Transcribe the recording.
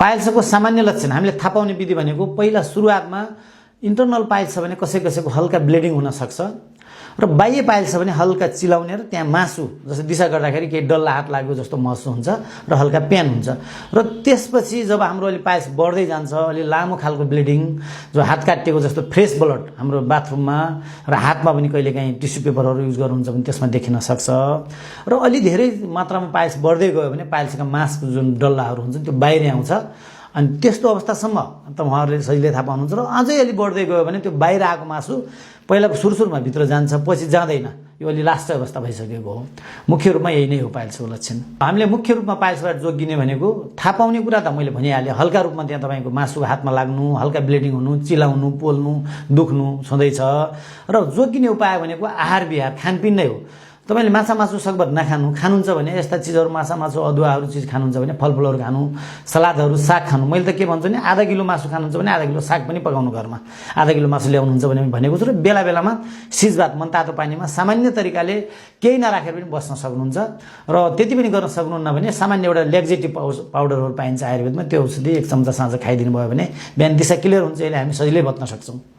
पाइल्सको सामान्य लक्षण हामीले थाहा पाउने विधि भनेको पहिला सुरुवातमा इन्टरनल पाइल्स छ भने कसैको हल्का ब्लिडिङ हुन सक्छ र बाह्य पाइल्स छ भने हल्का चिलाउने र त्यहाँ मासु जस्तो दिशा गर्दाखेरि केही डल्ला हात लागेको जस्तो महसुस हुन्छ र हल्का पेन हुन्छ र त्यसपछि जब हाम्रो अलि पाइल्स बढ्दै जान्छ अलि लामो खालको ब्लिडिङ जो हात काटिएको जस्तो फ्रेस ब्लड हाम्रो बाथरुममा र हातमा पनि कहिलेकाहीँ टिस्यु पेपरहरू युज गर्नुहुन्छ भने त्यसमा देखिन सक्छ र अलि धेरै मात्रामा पाइल्स बढ्दै गयो भने पाइल्सका मासको जुन डल्लाहरू हुन्छ त्यो बाहिर आउँछ अनि त्यस्तो अवस्थासम्म त उहाँहरूले सजिलै थाहा पाउनुहुन्छ र अझै अलि बढ्दै गयो भने त्यो बाहिर आएको मासु पहिलाको सुरुमा भित्र जान्छ पछि जाँदैन यो अलि लास्ट अवस्था भइसकेको हो मुख्य रूपमा यही नै हो पाइल्सको लक्षण हामीले मुख्य रूपमा पाइल्सबाट जोगिने भनेको थाहा पाउने कुरा त मैले भनिहालेँ हल्का रूपमा त्यहाँ तपाईँको मासु हातमा लाग्नु हल्का ब्लिडिङ हुनु चिलाउनु पोल्नु दुख्नु छँदैछ र जोगिने उपाय भनेको आहार विहार खानपिन नै हो तपाईले माछा मासु सकभर खानुहुन्छ भने यस्ता चिजहरू माछा मासु अदुवाहरू चिज खानुहुन्छ भने फलफुलहरू खानु सलादहरू साग खानु मैले त के भन्छु नि आधा किलो मासु खानुहुन्छ भने आधा किलो साग पनि पकाउनु घरमा आधा किलो मासु ल्याउनुहुन्छ भने भनेको छु र बेला बेलामा सिजभात मनतातो पानीमा सामान्य तरिकाले केही नराखेर पनि बस्न सक्नुहुन्छ र त्यति पनि गर्न सक्नुहुन्न भने सामान्य एउटा लेक्जेटिभ पाउडरहरू पाइन्छ आयुर्वेदमा त्यो औषधि एक चम्चा साँझ खाइदिनु भयो भने बिहान दिशा क्लियर हुन्छ यसले हामी सजिलै बच्न सक्छौं